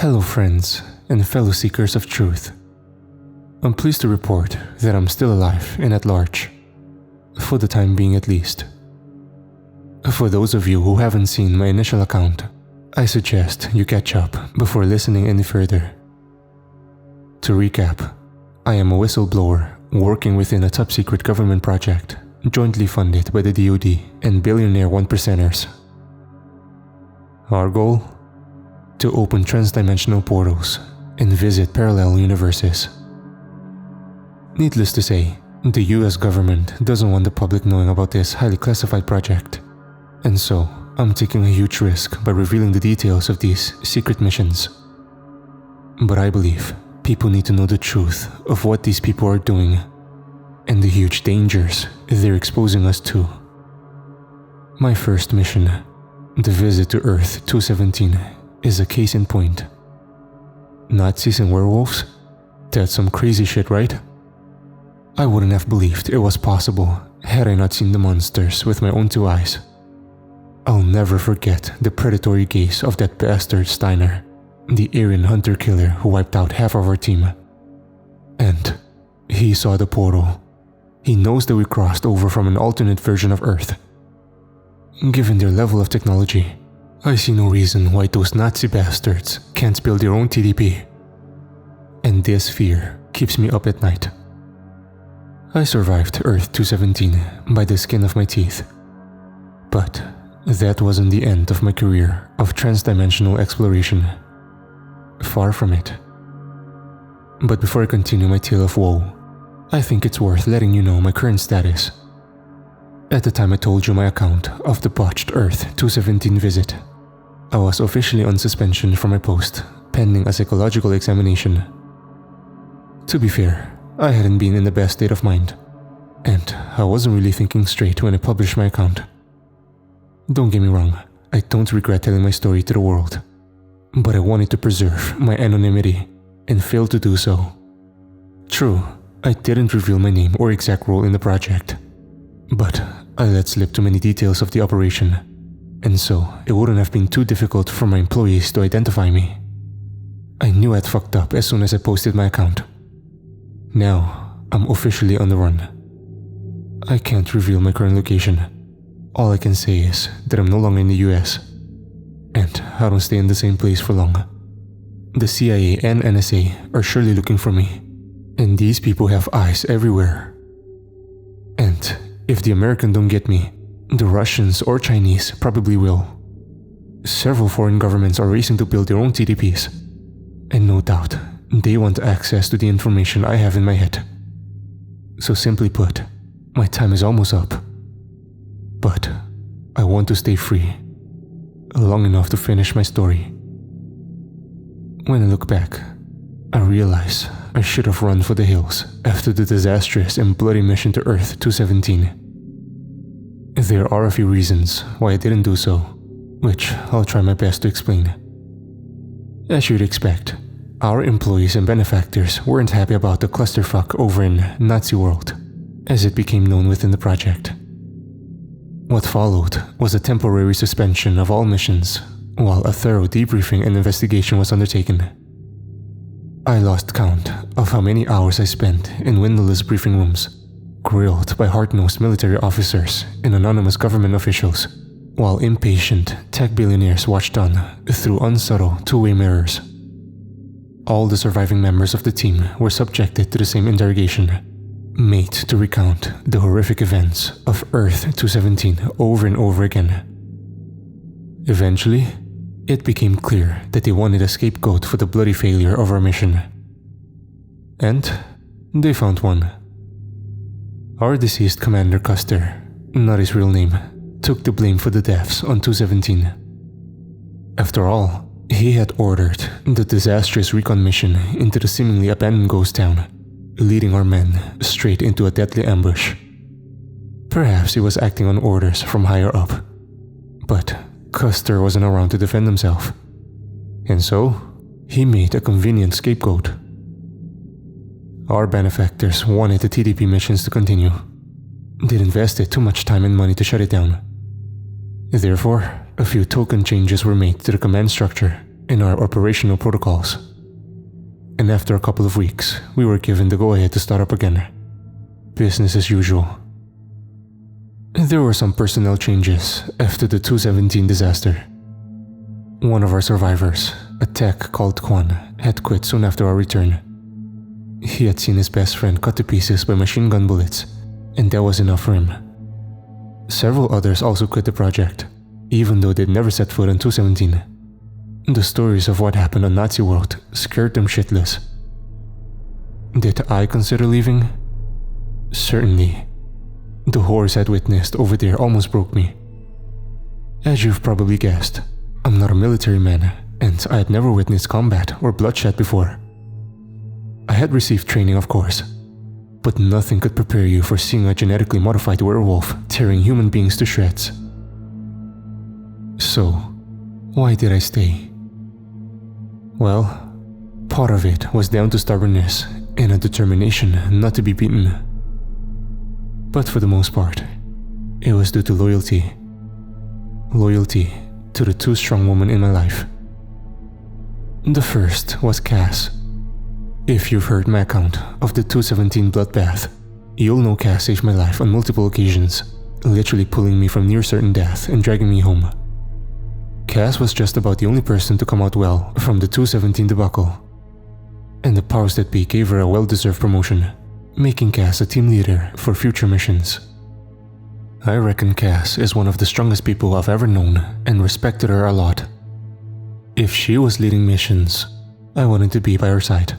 Hello friends and fellow seekers of truth. I'm pleased to report that I'm still alive and at large, for the time being at least. For those of you who haven't seen my initial account, I suggest you catch up before listening any further. To recap, I am a whistleblower working within a top-secret government project jointly funded by the DoD and billionaire 1%ers. Our goal? To open transdimensional portals and visit parallel universes. Needless to say, the US government doesn't want the public knowing about this highly classified project, and so I'm taking a huge risk by revealing the details of these secret missions. But I believe people need to know the truth of what these people are doing and the huge dangers they're exposing us to. My first mission, the visit to Earth 217, is a case in point. Nazis and werewolves? That's some crazy shit, right? I wouldn't have believed it was possible had I not seen the monsters with my own two eyes. I'll never forget the predatory gaze of that bastard Steiner, the Aryan hunter-killer who wiped out half of our team. And he saw the portal. He knows that we crossed over from an alternate version of Earth. Given their level of technology, I see no reason why those Nazi bastards can't build their own TDP. And this fear keeps me up at night. I survived Earth 217 by the skin of my teeth. But that wasn't the end of my career of transdimensional exploration. Far from it. But before I continue my tale of woe, I think it's worth letting you know my current status. At the time I told you my account of the botched Earth 217 visit, I was officially on suspension from my post, pending a psychological examination. To be fair, I hadn't been in the best state of mind, and I wasn't really thinking straight when I published my account. Don't get me wrong, I don't regret telling my story to the world, but I wanted to preserve my anonymity and failed to do so. True, I didn't reveal my name or exact role in the project, but I let slip too many details of the operation, and so it wouldn't have been too difficult for my employees to identify me. I knew I'd fucked up as soon as I posted my account. Now, I'm officially on the run. I can't reveal my current location. All I can say is that I'm no longer in the US, and I don't stay in the same place for long. The CIA and NSA are surely looking for me, and these people have eyes everywhere. And if the Americans don't get me, the Russians or Chinese probably will. Several foreign governments are racing to build their own TDPs, and no doubt they want access to the information I have in my head. So simply put, my time is almost up. But I want to stay free, long enough to finish my story. When I look back, I realize I should have run for the hills after the disastrous and bloody mission to Earth 217. There are a few reasons why I didn't do so, which I'll try my best to explain. As you'd expect, our employees and benefactors weren't happy about the clusterfuck over in Nazi world, as it became known within the project. What followed was a temporary suspension of all missions, while a thorough debriefing and investigation was undertaken. I lost count of how many hours I spent in windowless briefing rooms, grilled by hard-nosed military officers and anonymous government officials, while impatient tech billionaires watched on through unsubtle two-way mirrors. All the surviving members of the team were subjected to the same interrogation, made to recount the horrific events of Earth 217 over and over again. Eventually, it became clear that they wanted a scapegoat for the bloody failure of our mission. And they found one. Our deceased Commander Custer, not his real name, took the blame for the deaths on 217. After all, he had ordered the disastrous recon mission into the seemingly abandoned ghost town, leading our men straight into a deadly ambush. Perhaps he was acting on orders from higher up, but Custer wasn't around to defend himself, and so he made a convenient scapegoat. Our benefactors wanted the TDP missions to continue. They'd invested too much time and money to shut it down. Therefore, a few token changes were made to the command structure, in our operational protocols. And after a couple of weeks, we were given the go-ahead to start up again. Business as usual. There were some personnel changes after the 217 disaster. One of our survivors, a tech called Kwan, had quit soon after our return. He had seen his best friend cut to pieces by machine gun bullets, and that was enough for him. Several others also quit the project, even though they'd never set foot on 217. The stories of what happened on Nazi World scared them shitless. Did I consider leaving? Certainly. The horrors I'd witnessed over there almost broke me. As you've probably guessed, I'm not a military man, and I had never witnessed combat or bloodshed before. I had received training, of course, but nothing could prepare you for seeing a genetically modified werewolf tearing human beings to shreds. So, why did I stay? Well, part of it was down to stubbornness and a determination not to be beaten. But for the most part, it was due to loyalty. Loyalty to the two strong women in my life. The first was Cass. If you've heard my account of the 217 bloodbath, you'll know Cass saved my life on multiple occasions, literally pulling me from near certain death and dragging me home. Cass was just about the only person to come out well from the 217 debacle, and the powers that be gave her a well-deserved promotion, making Cass a team leader for future missions. I reckon Cass is one of the strongest people I've ever known and respected her a lot. If she was leading missions, I wanted to be by her side.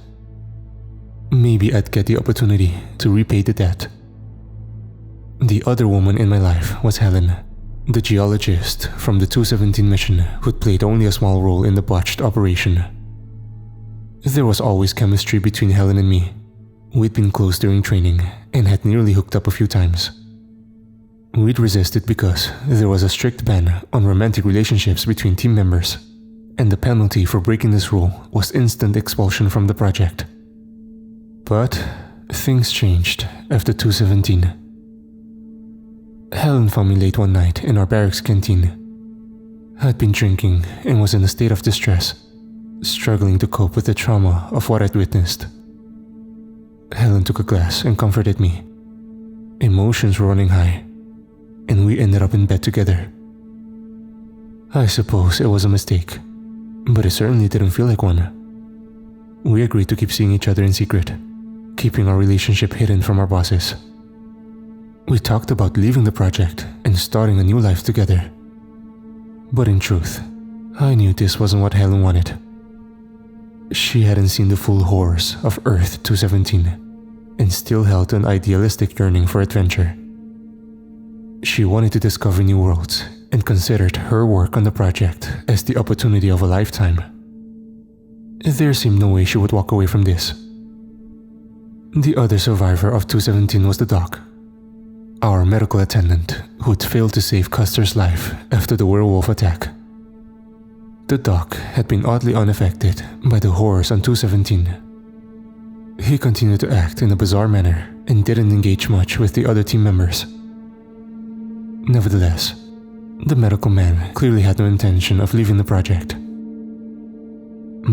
Maybe I'd get the opportunity to repay the debt. The other woman in my life was Helen, the geologist from the 217 mission who'd played only a small role in the botched operation. There was always chemistry between Helen and me. We'd been close during training and had nearly hooked up a few times. We'd resisted because there was a strict ban on romantic relationships between team members, and the penalty for breaking this rule was instant expulsion from the project. But things changed after 217. Helen found me late one night in our barracks canteen. I'd been drinking and was in a state of distress, struggling to cope with the trauma of what I'd witnessed. Helen took a glass and comforted me. Emotions were running high, and we ended up in bed together. I suppose it was a mistake, but it certainly didn't feel like one. We agreed to keep seeing each other in secret, keeping our relationship hidden from our bosses. We talked about leaving the project and starting a new life together. But in truth, I knew this wasn't what Helen wanted. She hadn't seen the full horrors of Earth 217 and still held an idealistic yearning for adventure. She wanted to discover new worlds and considered her work on the project as the opportunity of a lifetime. There seemed no way she would walk away from this. The other survivor of 217 was the doc, our medical attendant who'd failed to save Custer's life after the werewolf attack. The doc had been oddly unaffected by the horrors on 217. He continued to act in a bizarre manner and didn't engage much with the other team members. Nevertheless, the medical man clearly had no intention of leaving the project.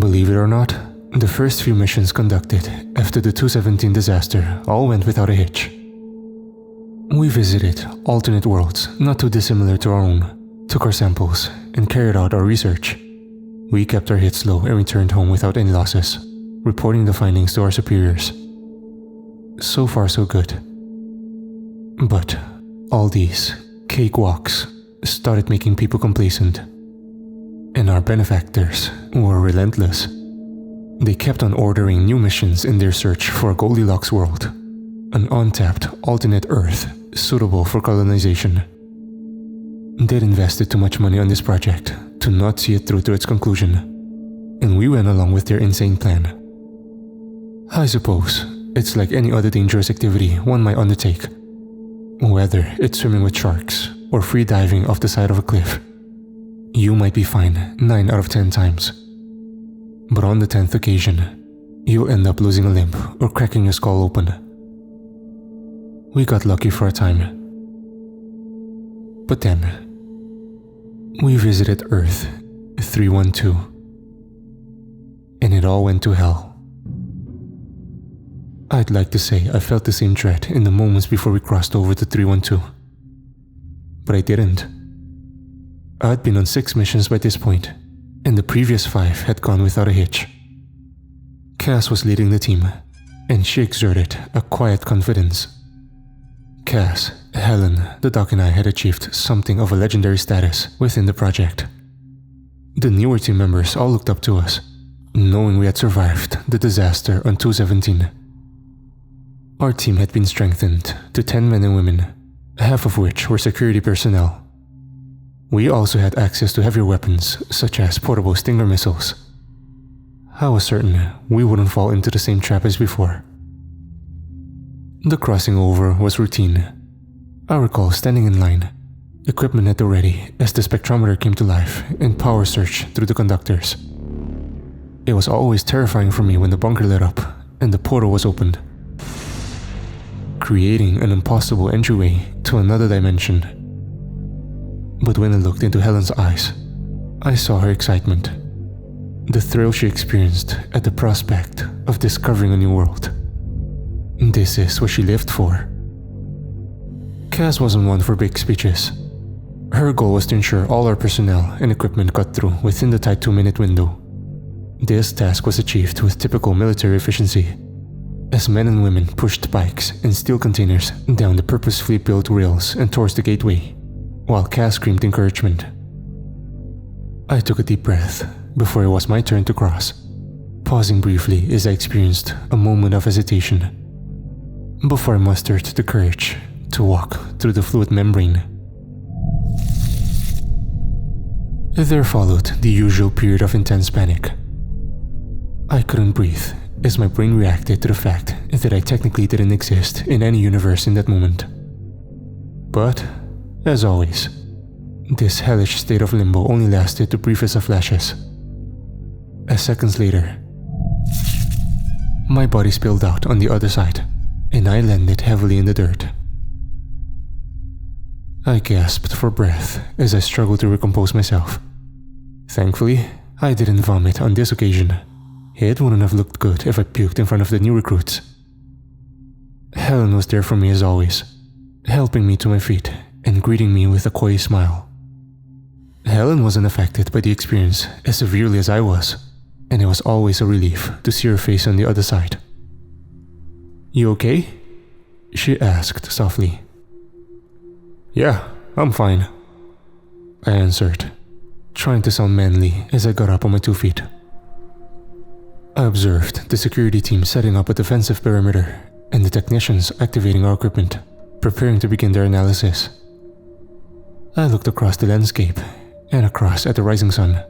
Believe it or not, the first few missions conducted after the 217 disaster all went without a hitch. We visited alternate worlds not too dissimilar to our own, took our samples, and carried out our research. We kept our hits low and returned home without any losses, reporting the findings to our superiors. So far so good. But all these cakewalks started making people complacent, and our benefactors were relentless. They kept on ordering new missions in their search for a Goldilocks world, an untapped alternate Earth suitable for colonization. They'd invested too much money on this project to not see it through to its conclusion, and we went along with their insane plan. I suppose it's like any other dangerous activity one might undertake, whether it's swimming with sharks or free diving off the side of a cliff. You might be fine 9 out of 10 times, but on the 10th occasion, you'll end up losing a limb or cracking your skull open. We got lucky for a time. But then, we visited Earth 312. and it all went to hell. I'd like to say I felt the same dread in the moments before we crossed over to 312. But I didn't. I'd been on 6 missions by this point, and the previous 5 had gone without a hitch. Cass was leading the team, and she exerted a quiet confidence. Cass, Helen, the doc and I had achieved something of a legendary status within the project. The newer team members all looked up to us, knowing we had survived the disaster on 217. Our team had been strengthened to 10 men and women, half of which were security personnel. We also had access to heavier weapons, such as portable Stinger missiles. I was certain we wouldn't fall into the same trap as before. The crossing over was routine. I recall standing in line, equipment at the ready as the spectrometer came to life and power surged through the conductors. It was always terrifying for me when the bunker lit up and the portal was opened, creating an impossible entryway to another dimension. But when I looked into Helen's eyes, I saw her excitement, the thrill she experienced at the prospect of discovering a new world. This is what she lived for. Cass wasn't one for big speeches. Her goal was to ensure all our personnel and equipment got through within the tight 2-minute window. This task was achieved with typical military efficiency, as men and women pushed bikes and steel containers down the purposefully built rails and towards the gateway, while Cass screamed encouragement. I took a deep breath before it was my turn to cross, pausing briefly as I experienced a moment of hesitation, before I mustered the courage to walk through the fluid membrane. There followed the usual period of intense panic. I couldn't breathe as my brain reacted to the fact that I technically didn't exist in any universe in that moment. But, as always, this hellish state of limbo only lasted the briefest of flashes. As seconds later, my body spilled out on the other side, and I landed heavily in the dirt. I gasped for breath as I struggled to recompose myself. Thankfully, I didn't vomit on this occasion. It wouldn't have looked good if I puked in front of the new recruits. Helen was there for me as always, helping me to my feet and greeting me with a coy smile. Helen wasn't affected by the experience as severely as I was, and it was always a relief to see her face on the other side. "You okay?" she asked softly. "Yeah, I'm fine," I answered, trying to sound manly as I got up on my 2 feet. I observed the security team setting up a defensive perimeter and the technicians activating our equipment, preparing to begin their analysis. I looked across the landscape and across at the rising sun,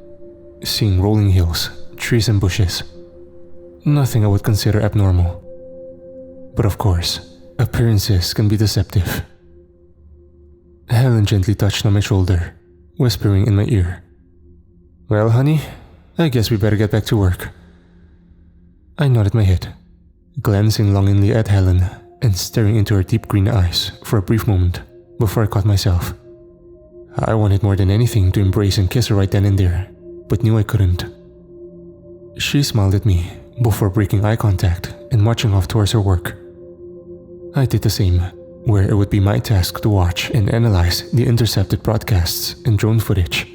seeing rolling hills, trees and bushes. Nothing I would consider abnormal. But of course, appearances can be deceptive. Helen gently touched on my shoulder, whispering in my ear, "Well, honey, I guess we better get back to work." I nodded my head, glancing longingly at Helen and staring into her deep green eyes for a brief moment before I caught myself. I wanted more than anything to embrace and kiss her right then and there, but knew I couldn't. She smiled at me before breaking eye contact and marching off towards her work. I did the same, where it would be my task to watch and analyze the intercepted broadcasts and drone footage.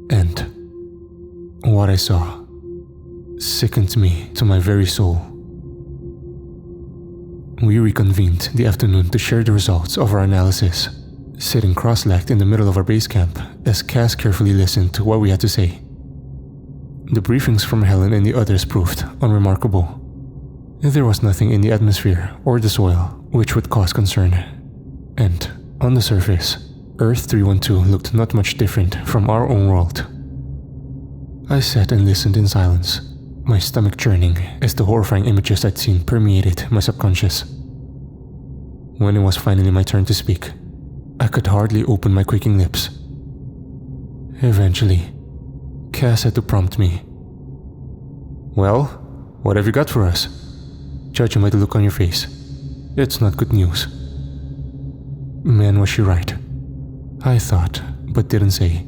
And what I saw sickened me to my very soul. We reconvened the afternoon to share the results of our analysis, sitting cross-legged in the middle of our base camp as Cass carefully listened to what we had to say. The briefings from Helen and the others proved unremarkable. There was nothing in the atmosphere or the soil which would cause concern, and on the surface, Earth 312 looked not much different from our own world. I sat and listened in silence, my stomach churning as the horrifying images I'd seen permeated my subconscious. When it was finally my turn to speak, I could hardly open my quaking lips. Eventually, Cass had to prompt me. "Well, what have you got for us? Judging by the look on your face, it's not good news." Man, was she right. I thought, but didn't say.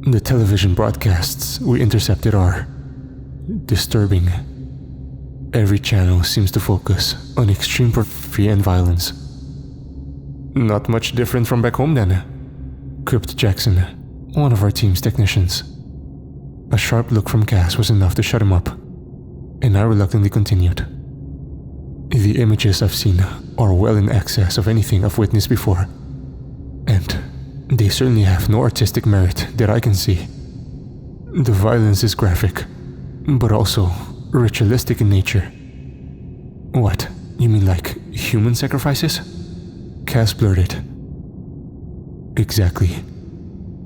The television broadcasts we intercepted are disturbing. Every channel seems to focus on extreme pornography and violence. Not much different from back home then, quipped Jackson, one of our team's technicians. A sharp look from Cass was enough to shut him up, and I reluctantly continued. The images I've seen are well in excess of anything I've witnessed before, and they certainly have no artistic merit that I can see. The violence is graphic, but also ritualistic in nature. What, you mean like human sacrifices? Cass blurted. Exactly,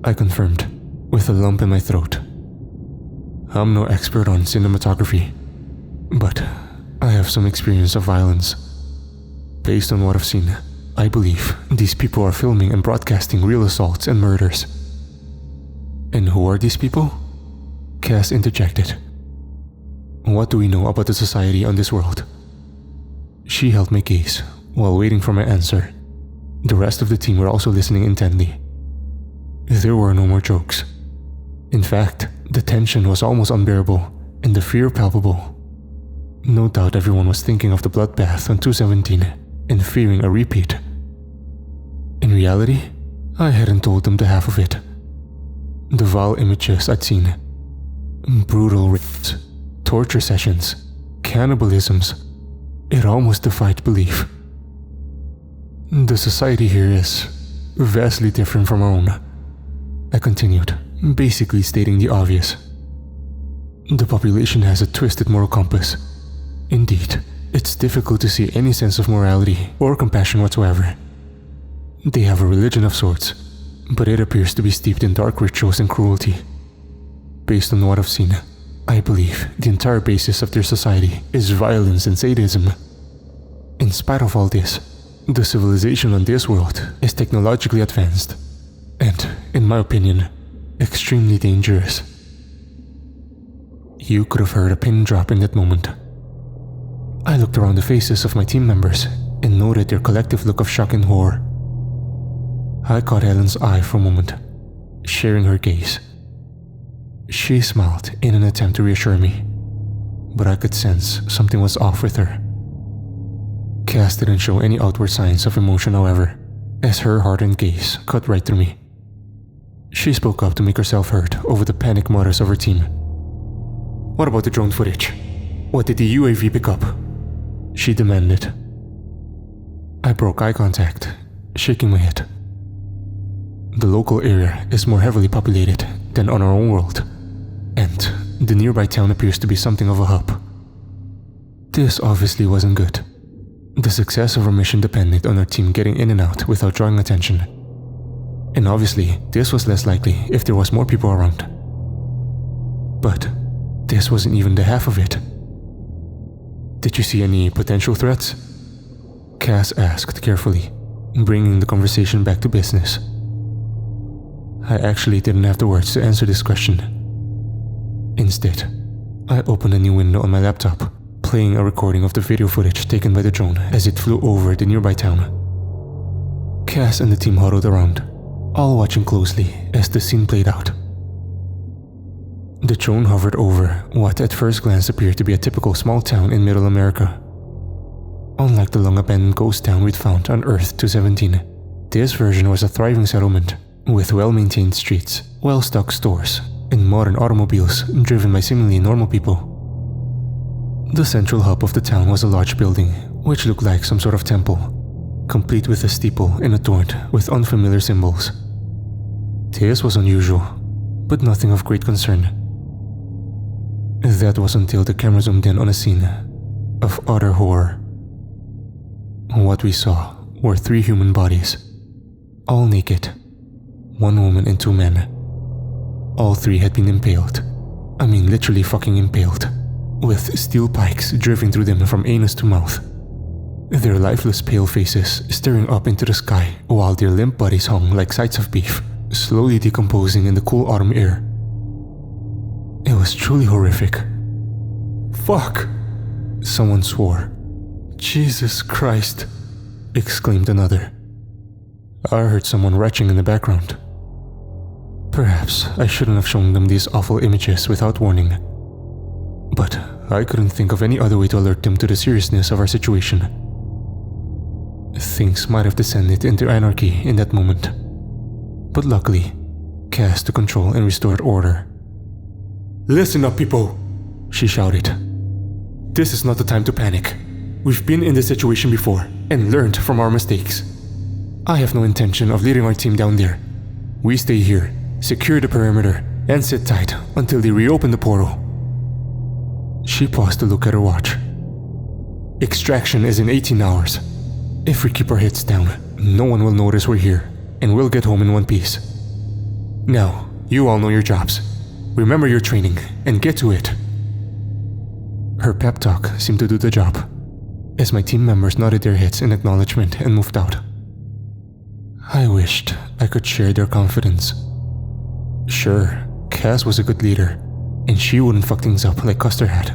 I confirmed, with a lump in my throat. I'm no expert on cinematography, but I have some experience of violence. Based on what I've seen, I believe these people are filming and broadcasting real assaults and murders. And who are these people? Cass interjected. What do we know about the society on this world? She held my gaze while waiting for my answer. The rest of the team were also listening intently. There were no more jokes. In fact, the tension was almost unbearable and the fear palpable. No doubt everyone was thinking of the bloodbath on 217 and fearing a repeat. In reality, I hadn't told them the half of it. The vile images I'd seen, brutal rapes, torture sessions, cannibalisms, it almost defied belief. The society here is vastly different from our own, I continued, basically stating the obvious. The population has a twisted moral compass. Indeed, it's difficult to see any sense of morality or compassion whatsoever. They have a religion of sorts, but it appears to be steeped in dark rituals and cruelty. Based on what I've seen, I believe the entire basis of their society is violence and sadism. In spite of all this, the civilization on this world is technologically advanced, and, in my opinion, extremely dangerous. You could have heard a pin drop in that moment. I looked around the faces of my team members and noted their collective look of shock and horror. I caught Helen's eye for a moment, sharing her gaze. She smiled in an attempt to reassure me, but I could sense something was off with her. Cass didn't show any outward signs of emotion, however, as her hardened gaze cut right through me. She spoke up to make herself heard over the panicked mutters of her team. What about the drone footage? What did the UAV pick up? She demanded. I broke eye contact, shaking my head. The local area is more heavily populated than on our own world, and the nearby town appears to be something of a hub. This obviously wasn't good. The success of our mission depended on our team getting in and out without drawing attention. And obviously, this was less likely if there was more people around. But this wasn't even the half of it. Did you see any potential threats? Cass asked carefully, bringing the conversation back to business. I actually didn't have the words to answer this question. Instead, I opened a new window on my laptop, playing a recording of the video footage taken by the drone as it flew over the nearby town. Cass and the team huddled around, all watching closely as the scene played out. The drone hovered over what at first glance appeared to be a typical small town in Middle America. Unlike the long-abandoned ghost town we'd found on Earth 217, this version was a thriving settlement with well-maintained streets, well-stocked stores, and modern automobiles driven by seemingly normal people. The central hub of the town was a large building, which looked like some sort of temple, complete with a steeple and adorned with unfamiliar symbols. This was unusual, but nothing of great concern. That was until the camera zoomed in on a scene of utter horror. What we saw were 3 human bodies, all naked, 1 woman and 2 men. All 3 had been impaled. I mean literally fucking impaled, with steel pikes driven through them from anus to mouth. Their lifeless pale faces staring up into the sky while their limp bodies hung like sides of beef, slowly decomposing in the cool autumn air. It was truly horrific. Fuck! Someone swore. Jesus Christ! Exclaimed another. I heard someone retching in the background. Perhaps I shouldn't have shown them these awful images without warning. But I couldn't think of any other way to alert them to the seriousness of our situation. Things might have descended into anarchy in that moment. But luckily, Cass took control and restored order. "Listen up, people," she shouted. "This is not the time to panic. We've been in this situation before and learned from our mistakes. I have no intention of leading our team down there. We stay here, secure the perimeter, and sit tight until they reopen the portal." She paused to look at her watch. "Extraction is in 18 hours. If we keep our heads down, no one will notice we're here, and we'll get home in one piece. Now, you all know your jobs. Remember your training, and get to it." Her pep talk seemed to do the job, as my team members nodded their heads in acknowledgement and moved out. I wished I could share their confidence. Sure, Cass was a good leader, and she wouldn't fuck things up like Custer had.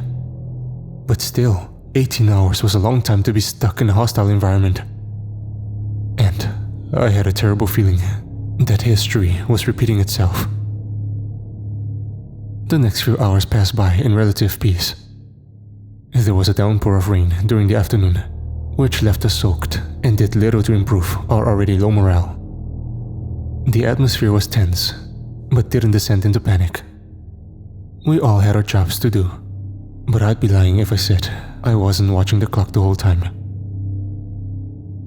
But still, 18 hours was a long time to be stuck in a hostile environment. And I had a terrible feeling that history was repeating itself. The next few hours passed by in relative peace. There was a downpour of rain during the afternoon, which left us soaked and did little to improve our already low morale. The atmosphere was tense, but didn't descend into panic. We all had our jobs to do, but I'd be lying if I said I wasn't watching the clock the whole time.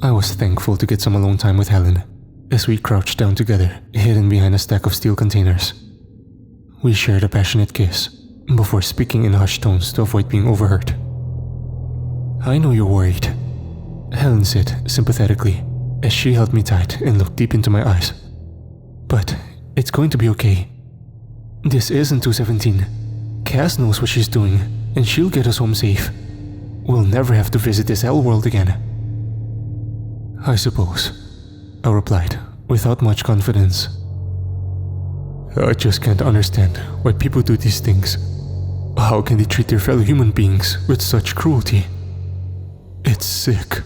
I was thankful to get some alone time with Helen as we crouched down together, hidden behind a stack of steel containers. We shared a passionate kiss before speaking in hushed tones to avoid being overheard. "I know you're worried," Helen said sympathetically as she held me tight and looked deep into my eyes. "But it's going to be okay. This isn't 217. Cass knows what she's doing, and she'll get us home safe. We'll never have to visit this hell world again." "I suppose," I replied, without much confidence. "I just can't understand why people do these things. How can they treat their fellow human beings with such cruelty? It's sick."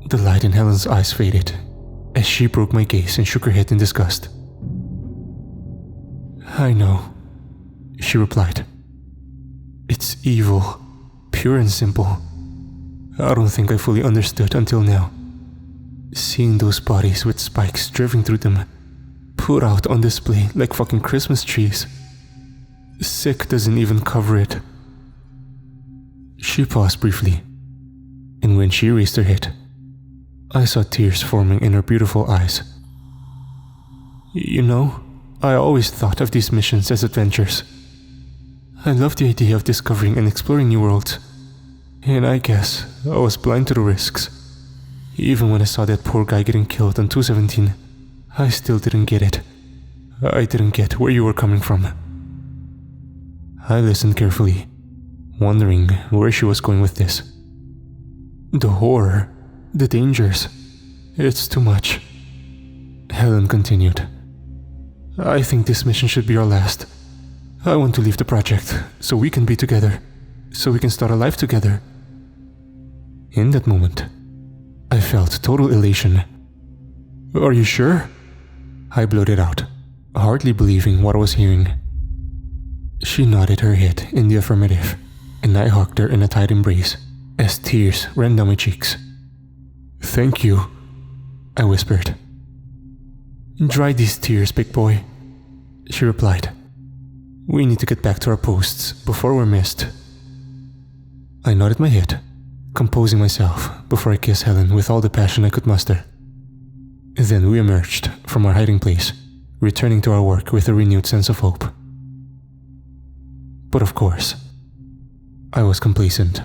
The light in Helen's eyes faded as she broke my gaze and shook her head in disgust. "I know," she replied. "It's evil, pure and simple. I don't think I fully understood until now. Seeing those bodies with spikes driven through them, put out on display like fucking Christmas trees. Sick doesn't even cover it." She paused briefly, and when she raised her head, I saw tears forming in her beautiful eyes. "You know, I always thought of these missions as adventures. I love the idea of discovering and exploring new worlds, and I guess I was blind to the risks. Even when I saw that poor guy getting killed on 217, I still didn't get it. I didn't get where you were coming from." I listened carefully, wondering where she was going with this. "The horror, the dangers, it's too much," Helen continued. "I think this mission should be our last. I want to leave the project so we can be together, so we can start a life together." In that moment, I felt total elation. "Are you sure?" I blurted out, hardly believing what I was hearing. She nodded her head in the affirmative, and I hugged her in a tight embrace as tears ran down my cheeks. "Thank you," I whispered. "Dry these tears, big boy," she replied. "We need to get back to our posts before we're missed." I nodded my head, composing myself before I kissed Helen with all the passion I could muster. Then we emerged from our hiding place, returning to our work with a renewed sense of hope. But of course, I was complacent,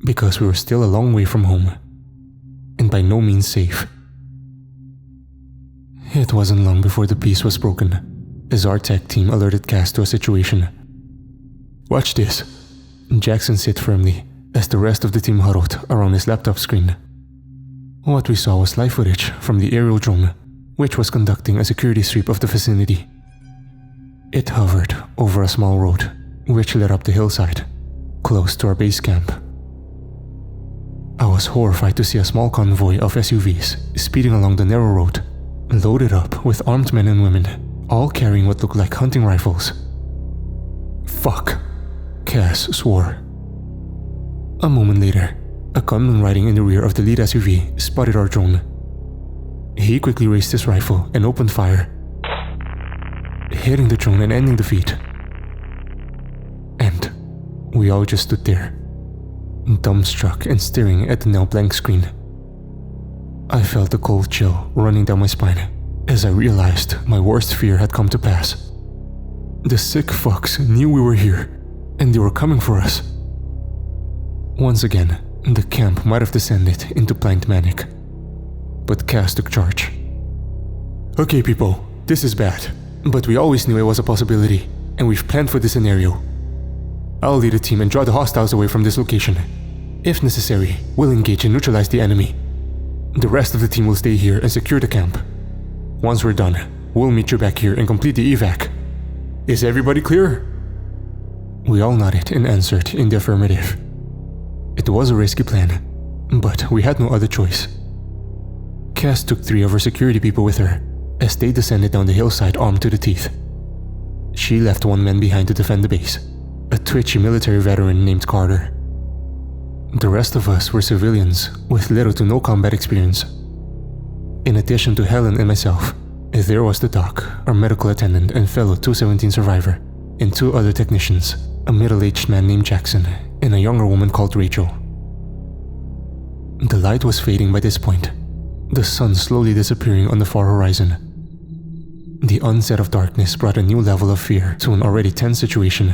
because we were still a long way from home, and by no means safe. It wasn't long before the peace was broken, as our tech team alerted Cass to a situation. "Watch this," Jackson said firmly as the rest of the team huddled around his laptop screen. What we saw was live footage from the aerial drone, which was conducting a security sweep of the vicinity. It hovered over a small road, which led up the hillside, close to our base camp. I was horrified to see a small convoy of SUVs speeding along the narrow road, loaded up with armed men and women, all carrying what looked like hunting rifles. "Fuck," Cass swore. A moment later, a gunman riding in the rear of the lead SUV spotted our drone. He quickly raised his rifle and opened fire, hitting the drone and ending the feat. And we all just stood there, dumbstruck and staring at the now blank screen. I felt a cold chill running down my spine as I realized my worst fear had come to pass. The sick fucks knew we were here, and they were coming for us. Once again, the camp might have descended into blind manic, but Cass took charge. "Okay people, this is bad, but we always knew it was a possibility, and we've planned for this scenario. I'll lead a team and draw the hostiles away from this location. If necessary, we'll engage and neutralize the enemy. The rest of the team will stay here and secure the camp. Once we're done, we'll meet you back here and complete the evac. Is everybody clear?" We all nodded and answered in the affirmative. It was a risky plan, but we had no other choice. Cass took 3 of her security people with her as they descended down the hillside armed to the teeth. She left 1 man behind to defend the base, a twitchy military veteran named Carter. The rest of us were civilians with little to no combat experience. In addition to Helen and myself, there was the doc, our medical attendant and fellow 217 survivor, and 2 other technicians, a middle-aged man named Jackson and a younger woman called Rachel. The light was fading by this point, the sun slowly disappearing on the far horizon. The onset of darkness brought a new level of fear to an already tense situation.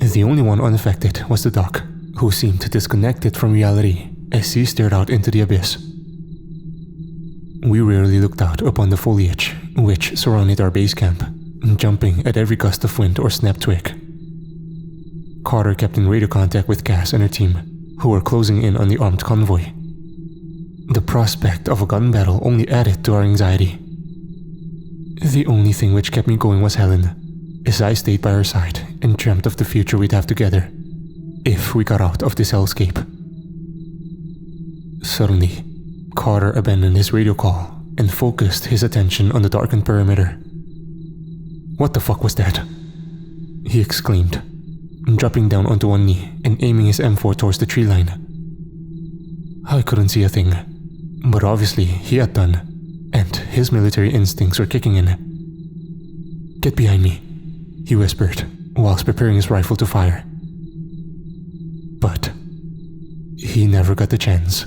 The only one unaffected was the doc, who seemed disconnected from reality as he stared out into the abyss. We rarely looked out upon the foliage which surrounded our base camp, jumping at every gust of wind or snapped twig. Carter kept in radio contact with Cass and her team, who were closing in on the armed convoy. The prospect of a gun battle only added to our anxiety. The only thing which kept me going was Helen, as I stayed by her side and dreamt of the future we'd have together, if we got out of this hellscape. Suddenly, Carter abandoned his radio call and focused his attention on the darkened perimeter. "What the fuck was that?" he exclaimed, dropping down onto one knee and aiming his M4 towards the tree line. I couldn't see a thing, but obviously he had done, and his military instincts were kicking in. "Get behind me," he whispered, whilst preparing his rifle to fire. But he never got the chance.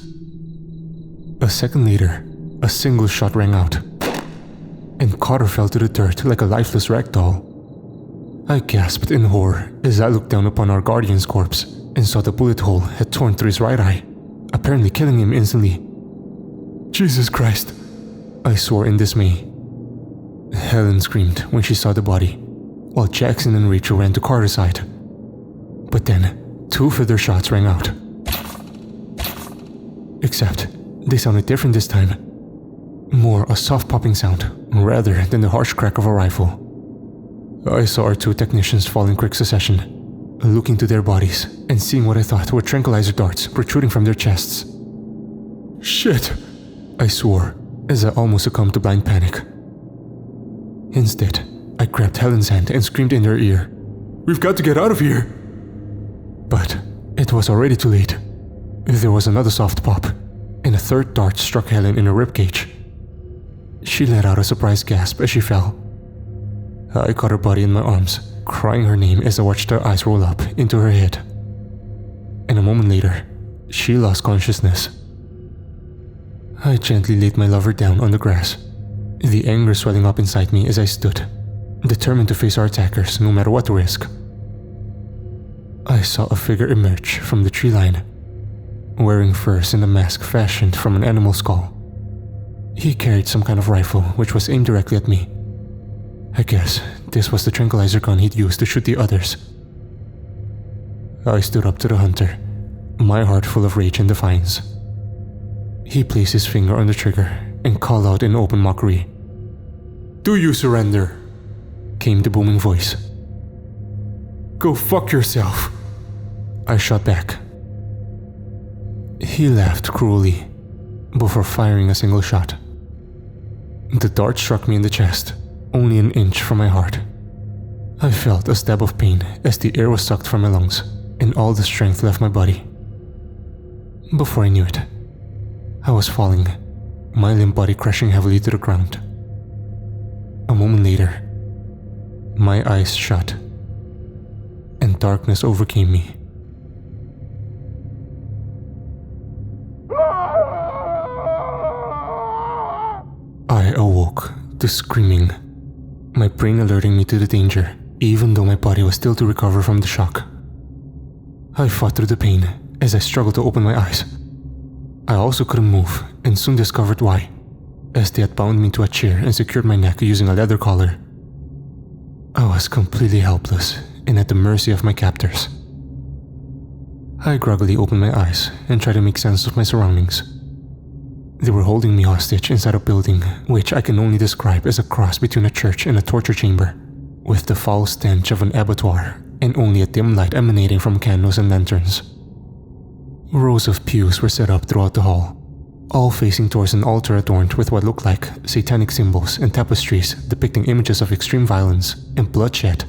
A second later, a single shot rang out, and Carter fell to the dirt like a lifeless rag doll. I gasped in horror as I looked down upon our guardian's corpse and saw the bullet hole had torn through his right eye, apparently killing him instantly. "Jesus Christ!" I swore in dismay. Helen screamed when she saw the body, while Jackson and Rachel ran to Carter's side. But then, 2 further shots rang out. Except, they sounded different this time. More a soft popping sound, rather than the harsh crack of a rifle. I saw our 2 technicians fall in quick succession, looking to their bodies and seeing what I thought were tranquilizer darts protruding from their chests. "Shit!" I swore, as I almost succumbed to blind panic. Instead, I grabbed Helen's hand and screamed in her ear, "We've got to get out of here!" But it was already too late. There was another soft pop, and a 3rd dart struck Helen in her ribcage. She let out a surprised gasp as she fell. I caught her body in my arms, crying her name as I watched her eyes roll up into her head. And a moment later, she lost consciousness. I gently laid my lover down on the grass, the anger swelling up inside me as I stood, determined to face our attackers no matter what the risk. I saw a figure emerge from the tree line, wearing furs and a mask fashioned from an animal skull. He carried some kind of rifle which was aimed directly at me. I guess this was the tranquilizer gun he'd used to shoot the others. I stood up to the hunter, my heart full of rage and defiance. He placed his finger on the trigger and called out in open mockery. "Do you surrender?" came the booming voice. "Go fuck yourself," I shot back. He laughed cruelly before firing a single shot. The dart struck me in the chest, only an inch from my heart. I felt a stab of pain as the air was sucked from my lungs and all the strength left my body. Before I knew it, I was falling, my limp body crashing heavily to the ground. A moment later, my eyes shut, and darkness overcame me. I awoke to screaming, my brain alerting me to the danger, even though my body was still to recover from the shock. I fought through the pain as I struggled to open my eyes. I also couldn't move and soon discovered why, as they had bound me to a chair and secured my neck using a leather collar. I was completely helpless and at the mercy of my captors. I groggily opened my eyes and tried to make sense of my surroundings. They were holding me hostage inside a building which I can only describe as a cross between a church and a torture chamber, with the foul stench of an abattoir and only a dim light emanating from candles and lanterns. Rows of pews were set up throughout the hall, all facing towards an altar adorned with what looked like satanic symbols and tapestries depicting images of extreme violence and bloodshed.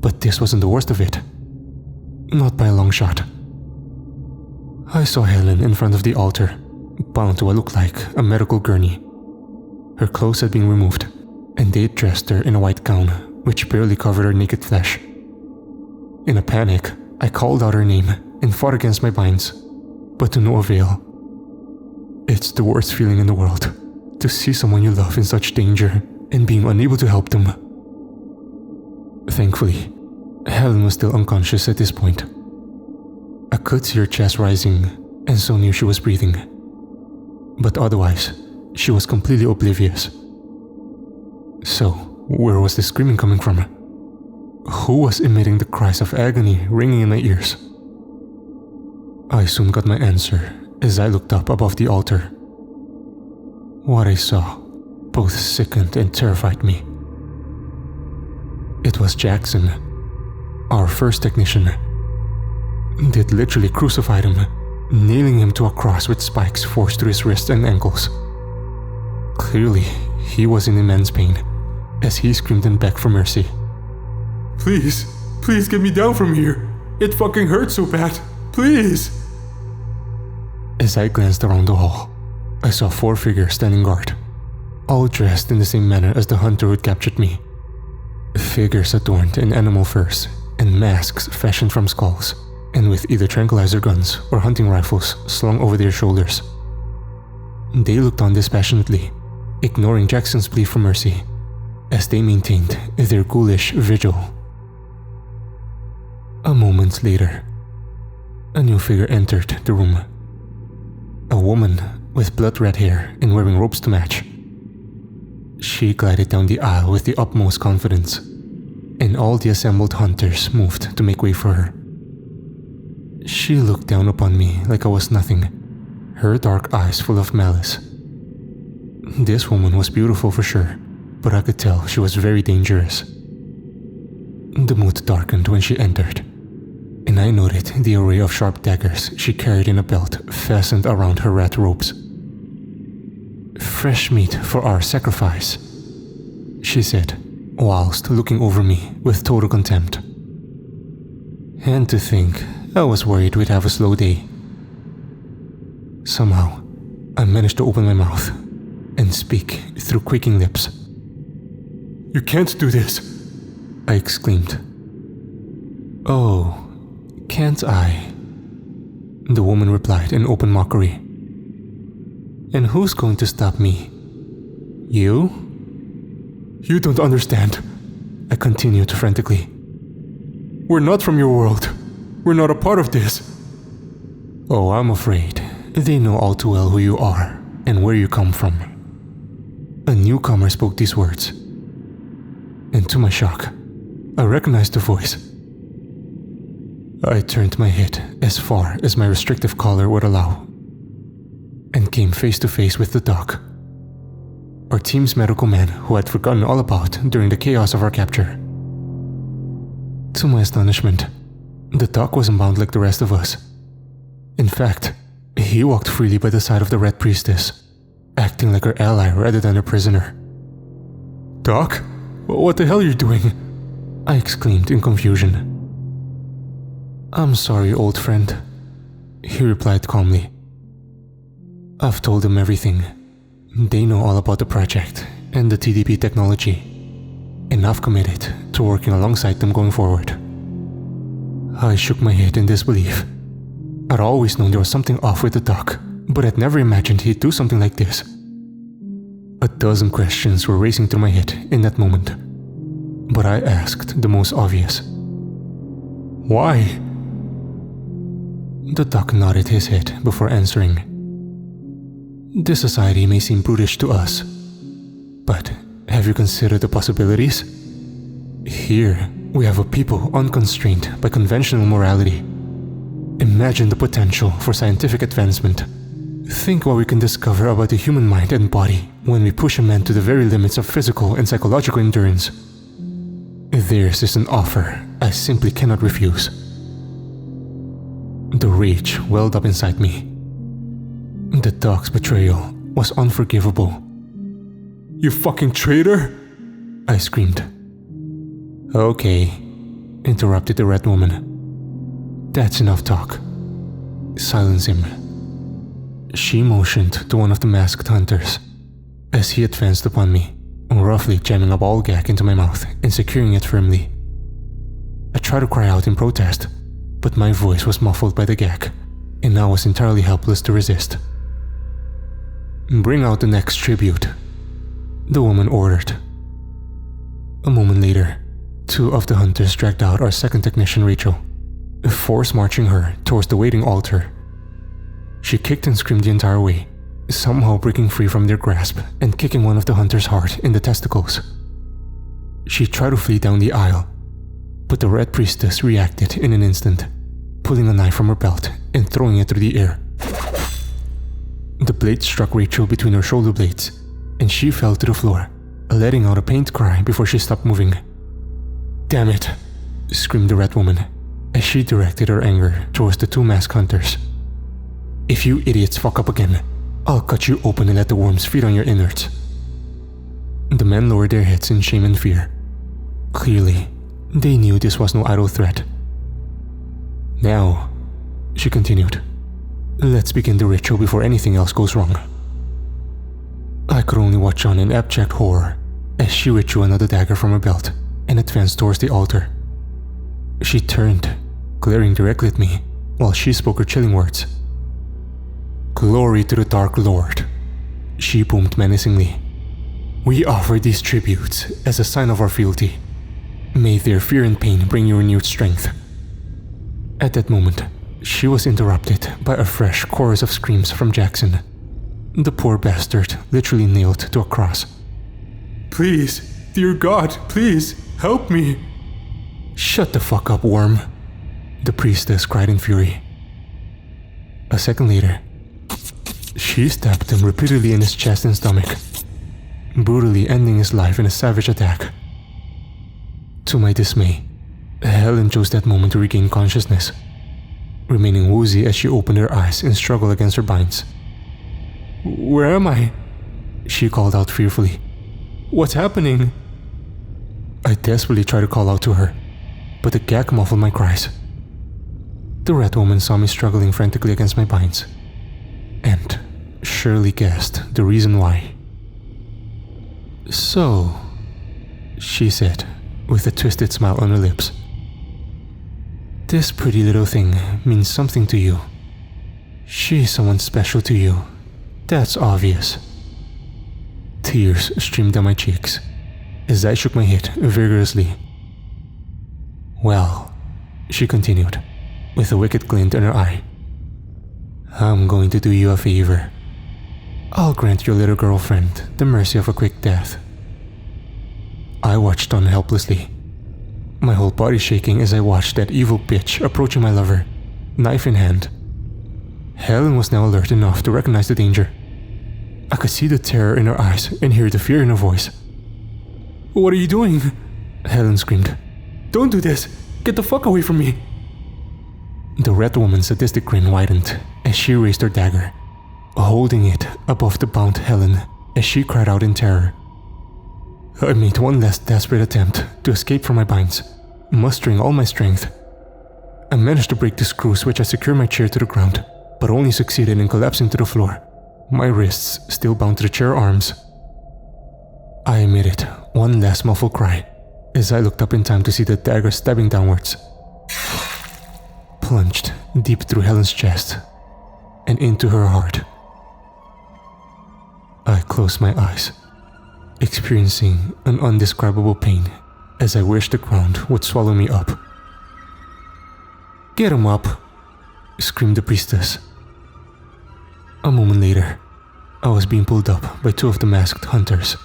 But this wasn't the worst of it. Not by a long shot. I saw Helen in front of the altar, bound to what looked like a medical gurney. Her clothes had been removed, and they had dressed her in a white gown which barely covered her naked flesh. In a panic, I called out her name and fought against my binds, but to no avail. It's the worst feeling in the world, to see someone you love in such danger and being unable to help them. Thankfully, Helen was still unconscious at this point. I could see her chest rising and so knew she was breathing. But otherwise, she was completely oblivious. So, where was the screaming coming from? Who was emitting the cries of agony ringing in my ears? I soon got my answer as I looked up above the altar. What I saw both sickened and terrified me. It was Jackson, our first technician. They'd literally crucified him, nailing him to a cross with spikes forced through his wrists and ankles. Clearly, he was in immense pain as he screamed and begged for mercy. Please, please get me down from here. It fucking hurts so bad. Please. As I glanced around the hall, I saw 4 figures standing guard, all dressed in the same manner as the hunter who had captured me. Figures adorned in animal furs and masks fashioned from skulls, and with either tranquilizer guns or hunting rifles slung over their shoulders. They looked on dispassionately, ignoring Jackson's plea for mercy, as they maintained their ghoulish vigil. A moment later, a new figure entered the room. A woman with blood-red hair and wearing robes to match. She glided down the aisle with the utmost confidence, and all the assembled hunters moved to make way for her. She looked down upon me like I was nothing, her dark eyes full of malice. This woman was beautiful for sure, but I could tell she was very dangerous. The mood darkened when she entered, and I noted the array of sharp daggers she carried in a belt fastened around her red robes. "Fresh meat for our sacrifice," she said, whilst looking over me with total contempt. And to think, I was worried we'd have a slow day. Somehow, I managed to open my mouth and speak through quaking lips. You can't do this, I exclaimed. "Oh, can't I?" the woman replied in open mockery. "And who's going to stop me? You?" You don't understand, I continued frantically. We're not from your world. We're not a part of this. "Oh, I'm afraid they know all too well who you are and where you come from." A newcomer spoke these words, and to my shock, I recognized the voice. I turned my head as far as my restrictive collar would allow, and came face to face with the doc, our team's medical man who I'd forgotten all about during the chaos of our capture. To my astonishment, the doc wasn't bound like the rest of us. In fact, he walked freely by the side of the Red Priestess, acting like her ally rather than a prisoner. Doc? What the hell are you doing? I exclaimed in confusion. I'm sorry, old friend, he replied calmly. I've told them everything. They know all about the project and the TDP technology, and I've committed to working alongside them going forward. I shook my head in disbelief. I'd always known there was something off with the doc, but I'd never imagined he'd do something like this. A dozen questions were racing through my head in that moment, but I asked the most obvious. Why? The doc nodded his head before answering. This society may seem brutish to us, but have you considered the possibilities? Here, we have a people unconstrained by conventional morality. Imagine the potential for scientific advancement. Think what we can discover about the human mind and body when we push a man to the very limits of physical and psychological endurance. Theirs is an offer I simply cannot refuse. The rage welled up inside me. The doc's betrayal was unforgivable. You fucking traitor! I screamed. Okay, interrupted the red woman. That's enough talk. Silence him. She motioned to one of the masked hunters as he advanced upon me, roughly jamming a ball gag into my mouth and securing it firmly. I tried to cry out in protest, but my voice was muffled by the gag, and I was entirely helpless to resist. Bring out the next tribute, the woman ordered. A moment later, two of the hunters dragged out our second technician, Rachel, force marching her towards the waiting altar. She kicked and screamed the entire way, somehow breaking free from their grasp and kicking one of the hunters hard in the testicles. She tried to flee down the aisle, but the red priestess reacted in an instant, pulling a knife from her belt and throwing it through the air. The blade struck Rachel between her shoulder blades, and she fell to the floor, letting out a pained cry before she stopped moving. Damn it, screamed the red woman as she directed her anger towards the two masked hunters. If you idiots fuck up again, I'll cut you open and let the worms feed on your innards. The men lowered their heads in shame and fear. Clearly, they knew this was no idle threat. Now, she continued, let's begin the ritual before anything else goes wrong. I could only watch on in abject horror as she withdrew another dagger from her belt and advanced towards the altar. She turned, glaring directly at me while she spoke her chilling words. Glory to the Dark Lord, she boomed menacingly. We offer these tributes as a sign of our fealty. May their fear and pain bring you renewed strength. At that moment, she was interrupted by a fresh chorus of screams from Jackson, the poor bastard literally nailed to a cross. Please, dear God, please, help me. Shut the fuck up, worm, the priestess cried in fury. A second later, she stabbed him repeatedly in his chest and stomach, brutally ending his life in a savage attack. To my dismay, Helen chose that moment to regain consciousness, remaining woozy as she opened her eyes and struggled against her binds. Where am I? She called out fearfully. What's happening? I desperately tried to call out to her, but the gag muffled my cries. The red woman saw me struggling frantically against my binds, and surely guessed the reason why. So, she said, with a twisted smile on her lips, this pretty little thing means something to you. She's someone special to you. That's obvious. Tears streamed down my cheeks as I shook my head vigorously. Well, she continued, with a wicked glint in her eye, I'm going to do you a favor. I'll grant your little girlfriend the mercy of a quick death. I watched on helplessly, my whole body shaking as I watched that evil bitch approaching my lover, knife in hand. Helen was now alert enough to recognize the danger. I could see the terror in her eyes and hear the fear in her voice. What are you doing? Helen screamed. Don't do this! Get the fuck away from me! The red woman's sadistic grin widened as she raised her dagger, holding it above the bound Helen as she cried out in terror. I made one last desperate attempt to escape from my binds, mustering all my strength. I managed to break the screws which had secured my chair to the ground, but only succeeded in collapsing to the floor, my wrists still bound to the chair arms. I emitted one last muffled cry as I looked up in time to see the dagger stabbing downwards, plunged deep through Helen's chest and into her heart. I closed my eyes, experiencing an undescribable pain as I wished the ground would swallow me up. "Get him up!" screamed the priestess. A moment later, I was being pulled up by two of the masked hunters.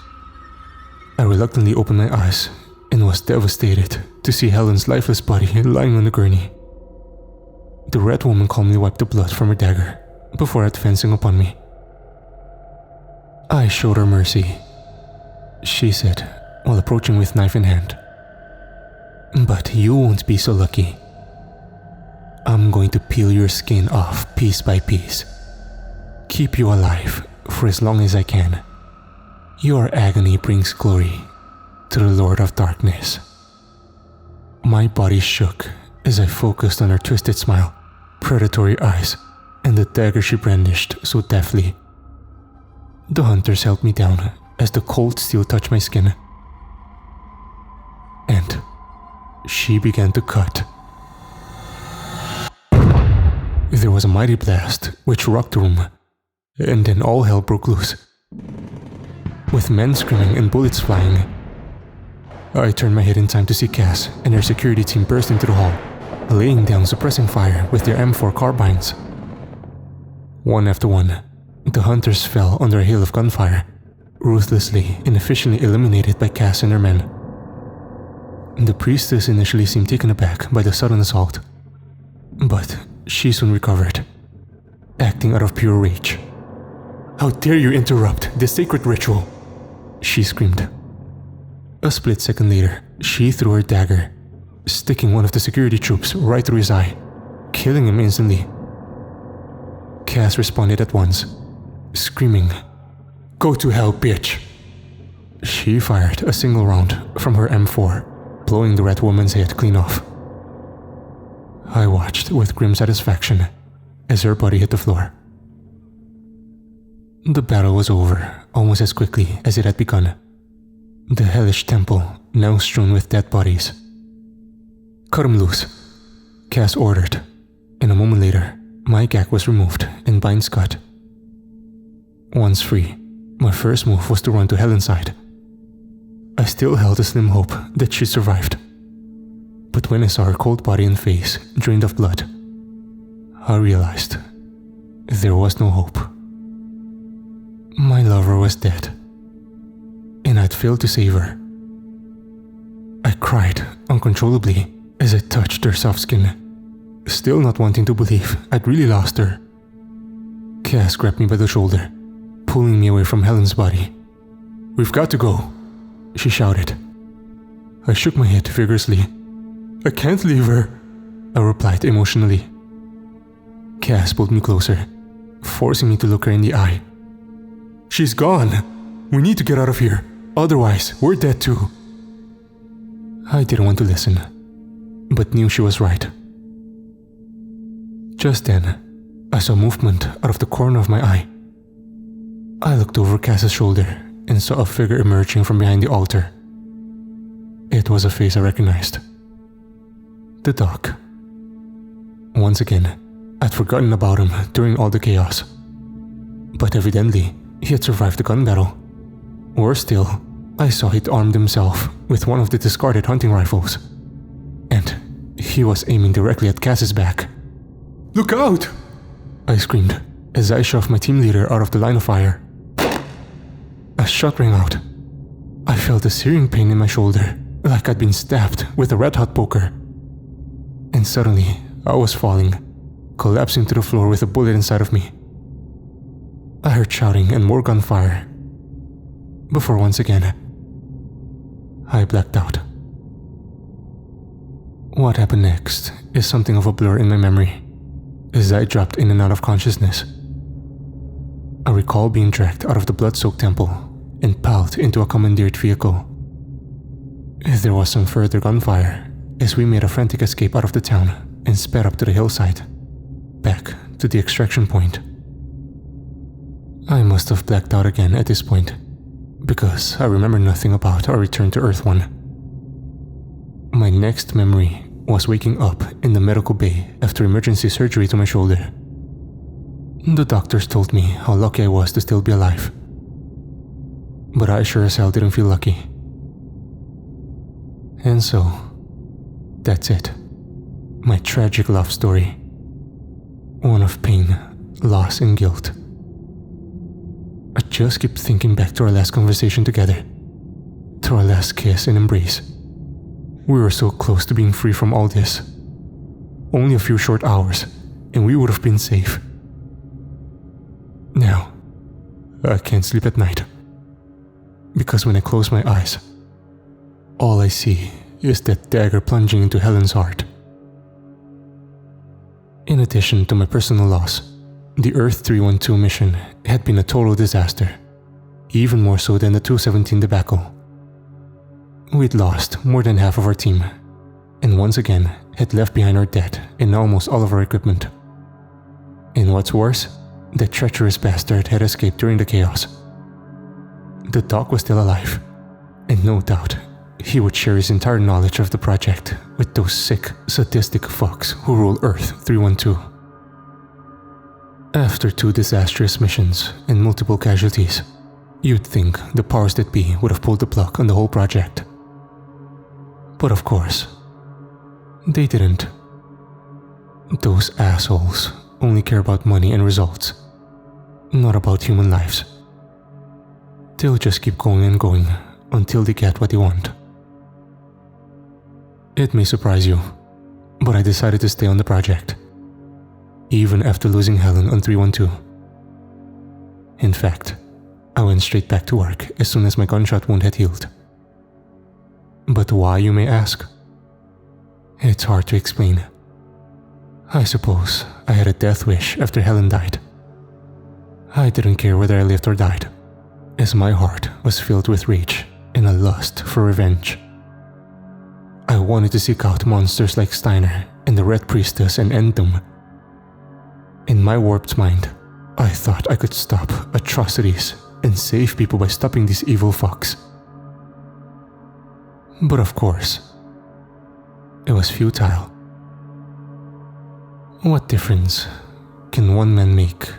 I reluctantly opened my eyes and was devastated to see Helen's lifeless body lying on the gurney. The red woman calmly wiped the blood from her dagger before advancing upon me. "I showed her mercy," she said while approaching with knife in hand. "But you won't be so lucky. I'm going to peel your skin off piece by piece. Keep you alive for as long as I can. Your agony brings glory to the Lord of Darkness." My body shook as I focused on her twisted smile, predatory eyes, and the dagger she brandished so deftly. The hunters held me down as the cold steel touched my skin. And she began to cut. There was a mighty blast which rocked the room, and then all hell broke loose. With men screaming and bullets flying, I turned my head in time to see Cass and her security team burst into the hall, laying down suppressing fire with their M4 carbines. One after one, the hunters fell under a hail of gunfire, ruthlessly and efficiently eliminated by Cass and her men. The priestess initially seemed taken aback by the sudden assault, but she soon recovered, acting out of pure rage. "How dare you interrupt this sacred ritual?" she screamed. A split second later, she threw her dagger, sticking one of the security troops right through his eye, killing him instantly. Cass responded at once, screaming, "Go to hell, bitch!" She fired a single round from her M4, blowing the red woman's head clean off. I watched with grim satisfaction as her body hit the floor. The battle was over almost as quickly as it had begun. The hellish temple now strewn with dead bodies. "Cut him loose," Cass ordered, and a moment later, my gag was removed and binds cut. Once free, my first move was to run to Helen's side. I still held a slim hope that she survived. But when I saw her cold body and face drained of blood, I realized there was no hope. My lover was dead, and I'd failed to save her. I cried uncontrollably as I touched her soft skin, still not wanting to believe I'd really lost her. Cass grabbed me by the shoulder, pulling me away from Helen's body. "We've got to go," she shouted. I shook my head vigorously. "I can't leave her," I replied emotionally. Cass pulled me closer, forcing me to look her in the eye. "She's gone. We need to get out of here. Otherwise, we're dead too." I didn't want to listen, but knew she was right. Just then, I saw movement out of the corner of my eye. I looked over Cass's shoulder and saw a figure emerging from behind the altar. It was a face I recognized. The doc. Once again, I'd forgotten about him during all the chaos. But evidently, he had survived the gun battle. Worse still, I saw he'd armed himself with one of the discarded hunting rifles. And he was aiming directly at Cass's back. "Look out!" I screamed as I shoved my team leader out of the line of fire. A shot rang out. I felt a searing pain in my shoulder, like I'd been stabbed with a red-hot poker. And suddenly, I was falling, collapsing to the floor with a bullet inside of me. I heard shouting and more gunfire, before once again, I blacked out. What happened next is something of a blur in my memory, as I dropped in and out of consciousness. recall being dragged out of the blood-soaked temple and piled into a commandeered vehicle. There was some further gunfire as we made a frantic escape out of the town and sped up to the hillside, back to the extraction point. I must have blacked out again at this point, because I remember nothing about our return to Earth 1. My next memory was waking up in the medical bay after emergency surgery to my shoulder. The doctors told me how lucky I was to still be alive, but I sure as hell didn't feel lucky. And so, that's it. My tragic love story. One of pain, loss, and guilt. I just keep thinking back to our last conversation together, to our last kiss and embrace. We were so close to being free from all this. Only a few short hours, and we would have been safe. Now, I can't sleep at night, because when I close my eyes, all I see is that dagger plunging into Helen's heart. In addition to my personal loss, the Earth 312 mission had been a total disaster, even more so than the 217 debacle. We'd lost more than half of our team, and once again had left behind our debt and almost all of our equipment. And what's worse, the treacherous bastard had escaped during the chaos. The doc was still alive, and no doubt he would share his entire knowledge of the project with those sick, sadistic fucks who rule Earth 312. After 2 disastrous missions and multiple casualties, you'd think the powers that be would have pulled the plug on the whole project. But of course, they didn't. Those assholes only care about money and results, not about human lives. They'll just keep going and going until they get what they want. It may surprise you, but I decided to stay on the project, even after losing Helen on 312. In fact, I went straight back to work as soon as my gunshot wound had healed. But why, you may ask? It's hard to explain. I suppose I had a death wish after Helen died. I didn't care whether I lived or died, as my heart was filled with rage and a lust for revenge. I wanted to seek out monsters like Steiner and the Red Priestess and end them. In my warped mind, I thought I could stop atrocities and save people by stopping these evil fucks. But of course, it was futile. What difference can one man make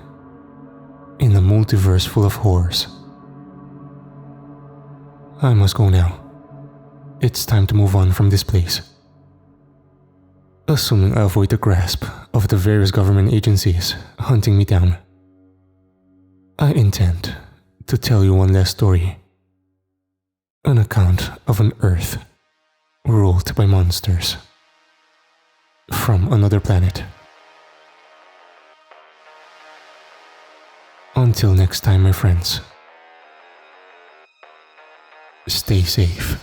in a multiverse full of horrors? I must go now. It's time to move on from this place. Assuming I avoid the grasp of the various government agencies hunting me down, I intend to tell you one last story. An account of an Earth ruled by monsters from another planet. Until next time, my friends, stay safe.